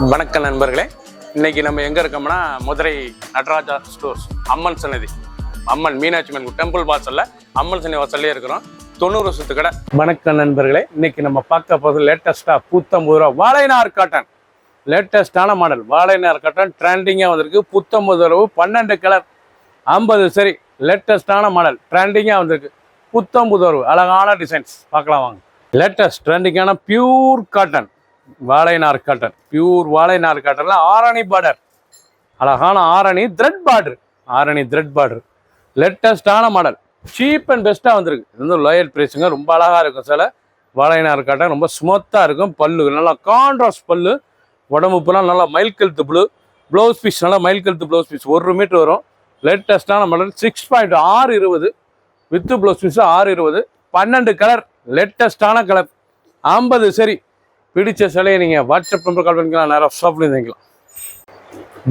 வணக்கம் நண்பர்களே, இன்னைக்கு நம்ம எங்க இருக்கோம்னா மதுரை நடராஜா ஸ்டோர்ஸ் அம்மன் சன்னதி, அம்மன் மீனாட்சி அம்மன் டெம்பிள் வாசல்ல அம்மன் சன்னதி வாசல்லே இருக்கிறோம். 90 வருஷத்து கடை. வணக்கம் நண்பர்களே, இன்னைக்கு நம்ம பார்க்க போகிறது லேட்டஸ்டா ரூ. வாழைநார் காட்டன். லேட்டஸ்டான மாடல் வாழைநார் காட்டன் ட்ரெண்டிங்காக வந்திருக்கு. ரூ. 12 கலர் 50 சரி. லேட்டஸ்டான மாடல் ட்ரெண்டிங்காக வந்திருக்கு. ரூ. அழகான டிசைன்ஸ் பார்க்கலாம் வாங்க. லேட்டஸ்ட் ட்ரெண்டிங்கான பியூர் காட்டன் வாழைநார் காட்டன், பியூர் வாழைநார் காட்டன்ல ஆரணி பார்டர், அழகான ஆரணி த்ரெட் பார்டர், லேட்டஸ்டான மாடல், சீப் அண்ட் பெஸ்ட்டாக வந்திருக்கு. இது வந்து லோயல் ப்ரைஸுங்க, ரொம்ப அழகாக இருக்கும். சில வாழைநார் காட்டன் ரொம்ப ஸ்மூத்தாக இருக்கும். பல்லு நல்லா கான்ட்ராஸ்ட் பல்லு, உடம்பு பூரா நல்லா மயில் கழுத்து ப்ளூ, ப்ளவுஸ் பீஸ் நல்லா மயில் கழுத்து ப்ளவுஸ் பீஸ் 1 மீட்டர் வரும். லேட்டஸ்டான model 6.620 with blouse piece 620, 12 colour, லேட்டஸ்டான கலர் 50 சரி. பிடிச்ச சிலையை நீங்கள் வாட்ஸ்அப் நம்பர் கால் பண்ணிக்கலாம், நேரம் ஷாப்லேயும் வாங்கிக்கலாம்.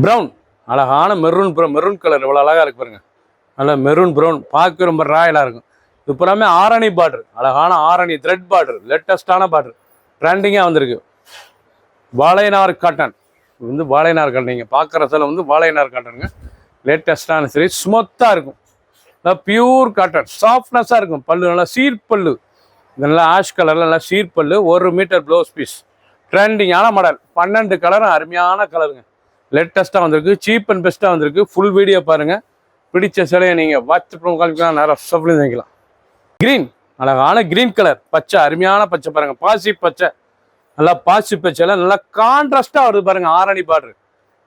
ப்ரௌன், அழகான மெரூன் கலர் இவ்வளோ அழகாக இருக்கு பாருங்க. நல்லா மெரூன் ப்ரௌன் பார்க்க ரொம்ப ராயலாக இருக்கும். இது புறாமே ஆரணி பார்டர், அழகான ஆரணி த்ரெட் பார்டர், லேட்டஸ்டான பார்டர் ட்ரெண்டிங்காக வந்திருக்கு. வாழைநார் காட்டன், இது வந்து வாழைநார் காட்டன். நீங்கள் பார்க்குற சிலை வந்து வாழைநார் காட்டனுங்க. லேட்டஸ்டான சரி, ஸ்மூத்தாக இருக்கும். நல்லா பியூர் காட்டன், சாஃப்ட்னஸாக இருக்கும். பல்லு நல்லா சீர் பல்லு, நல்லா ஆஷ் கலரில் நல்லா சீர்பல்லு, 1 மீட்டர் ப்ளவுஸ் பீஸ், ட்ரெண்டிங்கான மாடல், 12 கலரும் அருமையான கலருங்க. லேட்டஸ்ட்டாக வந்திருக்கு, சீப் அண்ட் பெஸ்ட்டாக வந்திருக்கு. ஃபுல் வீடியோ பாருங்கள். பிடிச்ச சிலையை நீங்கள் வாட்ஸ்அப் கால்க்கலாம், நேரம் ஷாப்லேயும் வாங்கிக்கலாம். க்ரீன், அழகான க்ரீன் கலர், பச்சை, அருமையான பச்சை பாருங்கள். பாசி பச்சை, நல்லா பாசி பச்சையில் நல்லா கான்ட்ராஸ்ட்டாக வருது பாருங்கள். ஆரணி பார்டர்,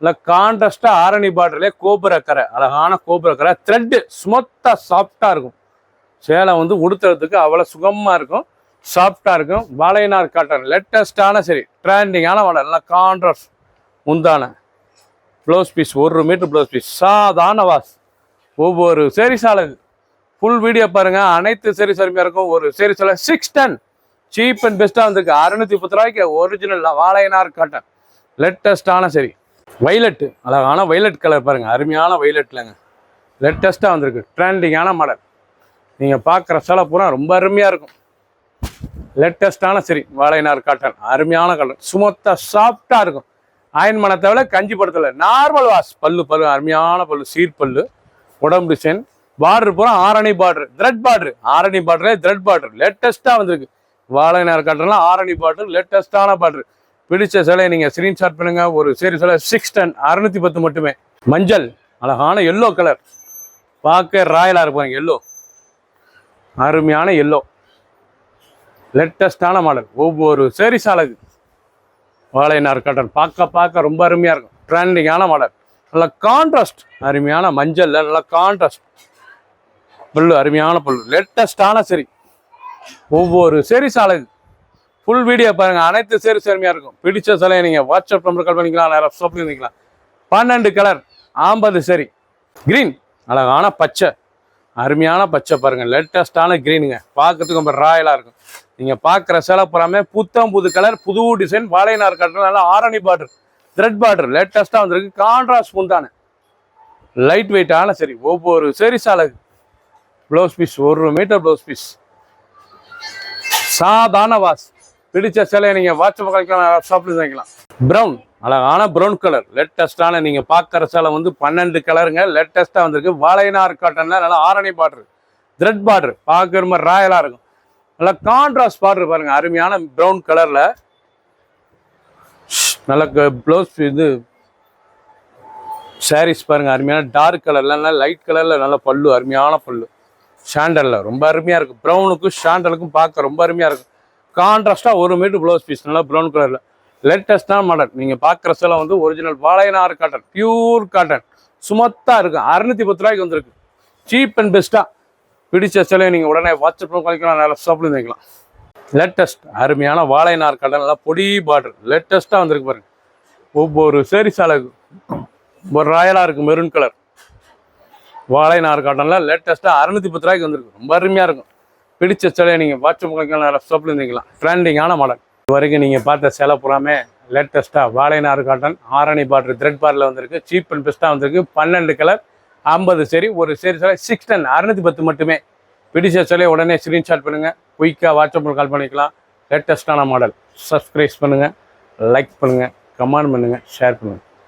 நல்லா கான்ட்ராஸ்ட்டாக ஆரணி பார்டர்லேயே கோபுர கரை, அழகான கோபுர கரை, த்ரெட்டு ஸ்மூத்தாக சாஃப்டாக இருக்கும். சேலை வந்து உடுத்துறதுக்கு அவ்வளோ சுகமாக இருக்கும், சாஃப்டாக இருக்கும். வாழைநார் காட்டன் லேட்டஸ்டான சரி, ட்ரெண்டிங்கான மாடல், நல்லா கான்ட்ராஸ்ட் முந்தான blouse piece, 1 metre blouse piece, சாதாரண வாஸ். ஒவ்வொரு சேரீ சாலைக்கு ஃபுல் வீடியோ பாருங்கள். அனைத்து சேரீ அருமையாக இருக்கும். ஒரு சேரீ சாலை 610 சீப் அண்ட் பெஸ்ட்டாக வந்திருக்கு. 610 ரூபாய்க்கு ஒரிஜினல் வாழைநார் காட்டன் லேட்டஸ்டான சரி. வைலட்டு, அழகான வைலட் கலர் பாருங்கள், அருமையான வைலட்லங்க, லேட்டஸ்ட்டாக வந்திருக்கு. ட்ரெண்டிங்கான மாடல். நீங்கள் பார்க்குற சேலை பூரா ரொம்ப அருமையாக இருக்கும். லேட்டஸ்டான சரி வாழைநார் காட்டன், அருமையான கலர், சுமத்தாக சாஃப்டாக இருக்கும். அயன் மனத்தை விட கஞ்சி படத்தில் நார்மல் வாஷ். பல்லு அருமையான பல்லு, சீர் பல்லு, உடம்பு டிசைன், பார்டர் பூரா Arani border, thread border, Arani பார்டரே த்ரெட் பார்டர், லேட்டஸ்ட்டாக வந்திருக்கு. வாழைநார் காட்டன்லாம் ஆரணி பார்டர், லேட்டஸ்டான பார்டர். பிடிச்ச சிலையை நீங்கள் ஸ்க்ரீன்ஷாட் பண்ணுங்க. ஒரு சரி சிலை 610, 610 மட்டுமே. மஞ்சள், அழகான எல்லோ கலர், பார்க்க ராயலாக இருப்பாங்க. எல்லோ, அருமையான எல்லோ, லேட்டஸ்டான மாடல். ஒவ்வொரு சேரீ சாலைக்கு வாழைநார் காட்டன் பார்க்க ரொம்ப அருமையாக இருக்கும். ட்ரெண்டிங்கான மாடல், நல்லா கான்ட்ராஸ்ட், அருமையான மஞ்சள், நல்லா கான்ட்ராஸ்ட் பல்லு, அருமையான பல்லு, லேட்டஸ்டான சரி. ஒவ்வொரு சேரீ சாலைக்கு ஃபுல் வீடியோ பாருங்கள். அனைத்து சேரீ அருமையாக இருக்கும். பிடிச்ச சிலையை நீங்கள் வாட்ஸ்அப் நம்பர் கால் பண்ணிக்கலாம், நேரம் ஷாப்லேயும் பண்ணிக்கலாம். 12 கலர் 50 சரி. க்ரீன், அழகான பச்சை, அருமையான பச்சை பாருங்கள், லேட்டஸ்டான க்ரீனுங்க, பார்க்கறதுக்கு ரொம்ப ராயலாக இருக்கும். நீங்கள் பார்க்குற சேலை புறாமே புது கலர், புது டிசைன், வாழைநார் காட்டன், நல்லா ஆரணி பார்டர், த்ரெட் பார்டர், லேட்டஸ்ட்டாக வந்திருக்கு. கான்ட்ராஸ்ட் முந்தான, லைட் வெயிட்டான சரி. ஒவ்வொரு சேரீ சாலைக்கு blouse piece, 1 metre blouse piece, சாதாரண வாஸ். பிடிச்ச சிலையை நீங்கள் வாட்ஸ்அப் கழிக்கலாம், ஷாப்லேயும் வாங்கிக்கலாம். ப்ரௌன், அழகான ப்ரௌன் கலர், லேட்டஸ்டான நீங்கள் பார்க்குற சேலை வந்து 12 கலருங்க, லேட்டஸ்ட்டாக வந்திருக்கு. வாழைநார் காட்டனில் நல்லா ஆரணி பார்டர், த்ரெட் பார்டர், பார்க்குற மாதிரி ராயலாக இருக்கும். நல்லா கான்ட்ராஸ்ட் பார்டர் பாருங்கள், அருமையான ப்ரௌன் கலரில் நல்ல ப்ளவுஸ். இது சாரீஸ் பாருங்கள், அருமையான டார்க் கலரில், நல்லா லைட் கலரில், நல்ல பல்லு, அருமையான பல்லு, ஷாண்டலில் ரொம்ப அருமையாக இருக்கும். ப்ரௌனுக்கும் ஷாண்டலுக்கும் பார்க்க ரொம்ப அருமையாக இருக்கும். கான்ட்ராஸ்ட்டாக 1 மீட்டர் ப்ளவுஸ் பீஸ், நல்லா ப்ரௌன் கலரில், லேட்டஸ்டான மாடல். நீங்கள் பார்க்குற சேலை வந்து ஒரிஜினல் வாழைநார் காட்டன், பியூர் காட்டன், சுமத்தாக இருக்கும். 610 ரூபாய்க்கு வந்திருக்கு. சீப் அண்ட் பெஸ்ட்டாக. பிடிச்ச சிலையை நீங்கள் உடனே வாட்ஸ்அப் கழிக்கலாம், நேரம் ஷாப்லேயும் வாங்கிக்கலாம். லேட்டஸ்ட் அருமையான வாழைநார் காட்டன், நல்லா பொடி பார்டர், லேட்டஸ்ட்டாக வந்திருக்கு பாருங்க. ஒவ்வொரு சேரீ சாலைக்கு ஒரு ராயலாக இருக்குது. மெரூன் கலர் வாழைநார் காட்டனில் லேட்டஸ்ட்டாக 610 ரூபாய்க்கு வந்திருக்கு. ரொம்ப அருமையாக இருக்கும். பிடிச்ச சிலையை நீங்கள் வாட்ஸ்அப் கழிக்கலாம், நேரம் ஷாப்லேயும் வாங்கிக்கலாம். ட்ரெண்டிங்கான மாடல். இது வரைக்கும் நீங்கள் பார்த்த சேலை புறாமே லேட்டஸ்ட்டாக வாழைநார் காட்டன், ஆரணி பார்டர், த்ரெட் பார்டரில் வந்திருக்கு. சீப் அண்ட் பெஸ்ட்டாக வந்திருக்கு. 12 கலர் 50 சரி. ஒரு சரி சிலை 610, 610 மட்டுமே. பிடிச்ச சிலையை உடனே ஸ்க்ரீன்ஷாட் பண்ணுங்கள். குயிக்காக வாட்ஸ்அப்பில் கால் பண்ணிக்கலாம். லேட்டஸ்ட்டான மாடல். சப்ஸ்கிரைப் பண்ணுங்கள், லைக் பண்ணுங்கள், கமெண்ட் பண்ணுங்கள், ஷேர் பண்ணுங்கள்.